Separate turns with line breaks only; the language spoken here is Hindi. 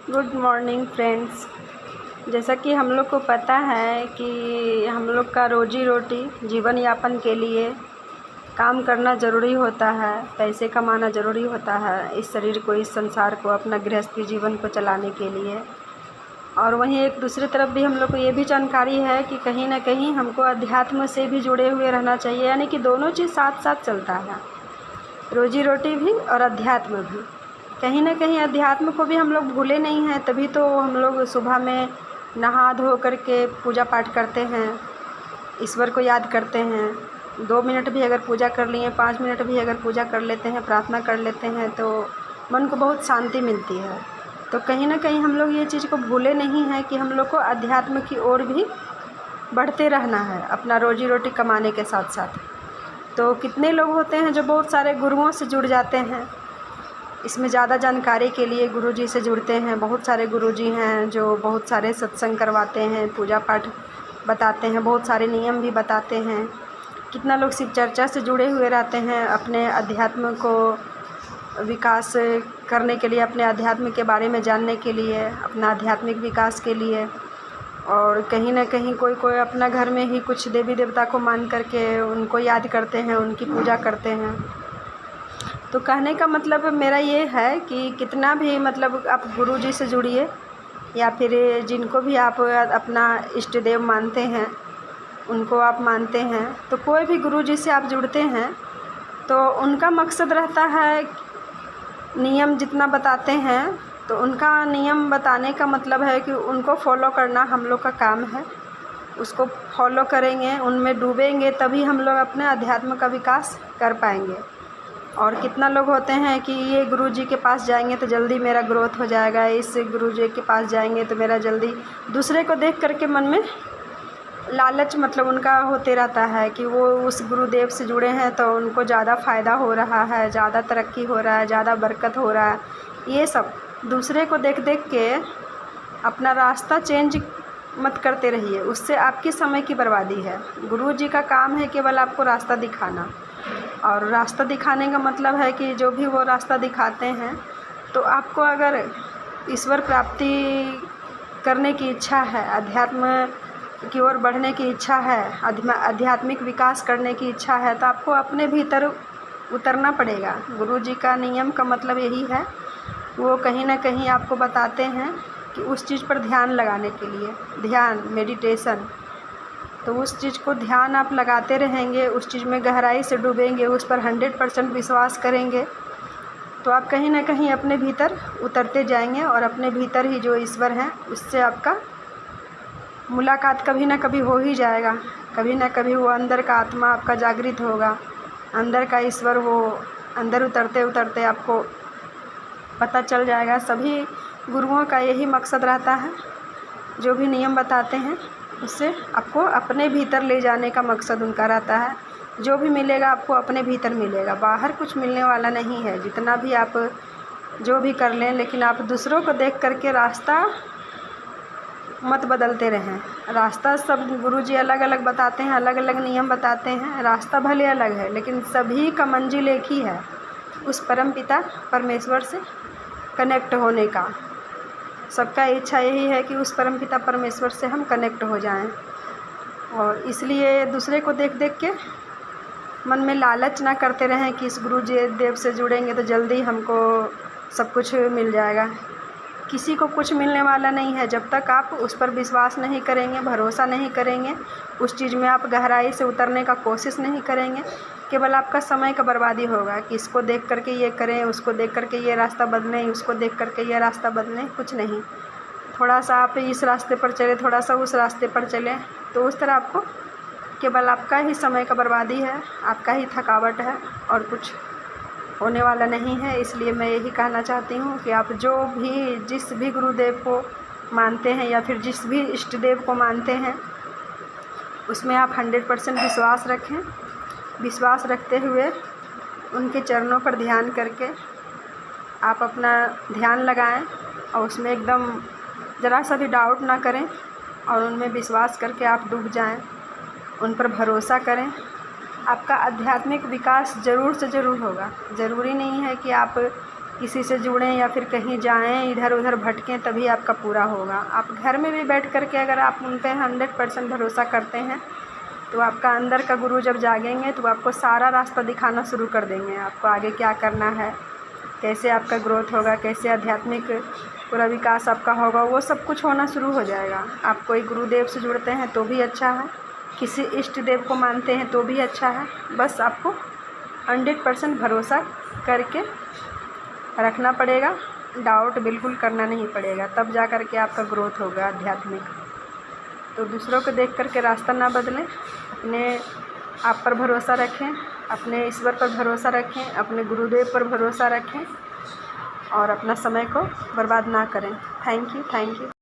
Good morning friends. जैसा कि हम लोग को पता है कि हम लोग का रोजी रोटी जीवन यापन के लिए काम करना ज़रूरी होता है, पैसे कमाना ज़रूरी होता है इस शरीर को, इस संसार को, अपना गृहस्थी जीवन को चलाने के लिए। और वहीं एक दूसरी तरफ भी हम लोग को ये भी जानकारी है कि कहीं ना कहीं हमको अध्यात्म से भी जुड़े हुए रहना चाहिए, यानी कि दोनों चीज़ साथ साथ चलता है, रोजी रोटी भी और अध्यात्म भी। कहीं ना कहीं अध्यात्म को भी हम लोग भूले नहीं हैं, तभी तो हम लोग सुबह में नहा धो करके पूजा पाठ करते हैं, ईश्वर को याद करते हैं। 2 मिनट भी अगर पूजा कर लिए, 5 मिनट भी अगर पूजा कर लेते हैं, प्रार्थना कर लेते हैं तो मन को बहुत शांति मिलती है। तो कहीं ना कहीं हम लोग ये चीज़ को भूले नहीं हैं कि हम लोग को अध्यात्म की ओर भी बढ़ते रहना है, अपना रोजी रोटी कमाने के साथ साथ। तो कितने लोग होते हैं जो बहुत सारे गुरुओं से जुड़ जाते हैं, इसमें ज़्यादा जानकारी के लिए गुरुजी से जुड़ते हैं। बहुत सारे गुरुजी हैं जो बहुत सारे सत्संग करवाते हैं, पूजा पाठ बताते हैं, बहुत सारे नियम भी बताते हैं। कितना लोग शिव चर्चा से जुड़े हुए रहते हैं अपने अध्यात्म को विकास करने के लिए, अपने अध्यात्म के बारे में जानने के लिए, अपना आध्यात्मिक विकास के लिए। और कहीं ना कहीं कोई कोई अपना घर में ही कुछ देवी देवता को मान करके उनको याद करते हैं, उनकी पूजा करते हैं। तो कहने का मतलब मेरा ये है कि कितना भी मतलब आप गुरुजी से जुड़िए, या फिर जिनको भी आप अपना इष्ट देव मानते हैं उनको आप मानते हैं, तो कोई भी गुरुजी से आप जुड़ते हैं तो उनका मकसद रहता है, नियम जितना बताते हैं तो उनका नियम बताने का मतलब है कि उनको फॉलो करना हम लोग का काम है। उसको फॉलो करेंगे, उनमें डूबेंगे, तभी हम लोग अपने अध्यात्म का विकास कर पाएंगे। और कितना लोग होते हैं कि ये गुरुजी के पास जाएंगे तो जल्दी मेरा ग्रोथ हो जाएगा, इस गुरुजी के पास जाएंगे तो मेरा जल्दी, दूसरे को देख करके मन में लालच मतलब उनका होते रहता है कि वो उस गुरुदेव से जुड़े हैं तो उनको ज़्यादा फ़ायदा हो रहा है, ज़्यादा तरक्की हो रहा है, ज़्यादा बरकत हो रहा है। ये सब दूसरे को देख देख के अपना रास्ता चेंज मत करते रहिए, उससे आपकी समय की बर्बादी है। गुरुजी का काम है केवल आपको रास्ता दिखाना, और रास्ता दिखाने का मतलब है कि जो भी वो रास्ता दिखाते हैं तो आपको अगर ईश्वर प्राप्ति करने की इच्छा है, अध्यात्म की ओर बढ़ने की इच्छा है, आध्यात्मिक विकास करने की इच्छा है, तो आपको अपने भीतर उतरना पड़ेगा। गुरुजी का नियम का मतलब यही है, वो कहीं ना कहीं आपको बताते हैं कि उस चीज़ पर ध्यान लगाने के लिए, ध्यान मेडिटेशन। तो उस चीज़ को ध्यान आप लगाते रहेंगे, उस चीज़ में गहराई से डूबेंगे, उस पर 100% विश्वास करेंगे तो आप कहीं ना कहीं अपने भीतर उतरते जाएंगे, और अपने भीतर ही जो ईश्वर हैं उससे आपका मुलाकात कभी ना कभी हो ही जाएगा। कभी ना कभी वो अंदर का आत्मा आपका जागृत होगा, अंदर का ईश्वर वो अंदर उतरते उतरते आपको पता चल जाएगा। सभी गुरुओं का यही मकसद रहता है, जो भी नियम बताते हैं उससे आपको अपने भीतर ले जाने का मकसद उनका रहता है। जो भी मिलेगा आपको अपने भीतर मिलेगा, बाहर कुछ मिलने वाला नहीं है। जितना भी आप जो भी कर लें, लेकिन आप दूसरों को देख करके रास्ता मत बदलते रहें। रास्ता सब गुरुजी अलग अलग बताते हैं, अलग अलग नियम बताते हैं, रास्ता भले अलग है लेकिन सभी का मंजिल एक ही है, उस परमपिता परमेश्वर से कनेक्ट होने का। सबका इच्छा यही है कि उस परमपिता परमेश्वर से हम कनेक्ट हो जाएं। और इसलिए दूसरे को देख देख के मन में लालच ना करते रहें कि इस गुरुजी देव से जुड़ेंगे तो जल्दी हमको सब कुछ मिल जाएगा। किसी को कुछ मिलने वाला नहीं है जब तक आप उस पर विश्वास नहीं करेंगे, भरोसा नहीं करेंगे, उस चीज़ में आप गहराई से उतरने का कोशिश नहीं करेंगे। केवल आपका समय का बर्बादी होगा कि इसको देख करके ये करें, उसको देख करके ये रास्ता बदलें, उसको देख करके ये रास्ता बदलें, कुछ नहीं। थोड़ा सा आप इस रास्ते पर चलें, थोड़ा सा उस रास्ते पर चलें, तो उस तरह आपको केवल आपका ही समय का बर्बादी है, आपका ही थकावट है, और कुछ होने वाला नहीं है। इसलिए मैं यही कहना चाहती हूँ कि आप जो भी जिस भी गुरुदेव को मानते हैं या फिर जिस भी इष्ट देव को मानते हैं उसमें आप 100% विश्वास रखें। विश्वास रखते हुए उनके चरणों पर ध्यान करके आप अपना ध्यान लगाएं, और उसमें एकदम ज़रा सा भी डाउट ना करें, और उनमें विश्वास करके आप डूब जाएं, उन पर भरोसा करें। आपका आध्यात्मिक विकास ज़रूर से ज़रूर होगा। ज़रूरी नहीं है कि आप किसी से जुड़ें या फिर कहीं जाएं, इधर उधर भटकें, तभी आपका पूरा होगा। आप घर में भी बैठ कर के अगर आप उन पर 100% भरोसा करते हैं तो आपका अंदर का गुरु जब जागेंगे तो आपको सारा रास्ता दिखाना शुरू कर देंगे। आपको आगे क्या करना है, कैसे आपका ग्रोथ होगा, कैसे आध्यात्मिक पूरा विकास आपका होगा, वो सब कुछ होना शुरू हो जाएगा। आप कोई गुरुदेव से जुड़ते हैं तो भी अच्छा है, किसी इष्ट देव को मानते हैं तो भी अच्छा है। बस आपको 100% भरोसा करके रखना पड़ेगा, डाउट बिल्कुल करना नहीं पड़ेगा, तब जा कर के आपका ग्रोथ होगा आध्यात्मिक। तो दूसरों को देख कर के रास्ता ना बदलें, अपने आप पर भरोसा रखें, अपने ईश्वर पर भरोसा रखें, अपने गुरुदेव पर भरोसा रखें और अपना समय को बर्बाद ना करें। Thank you.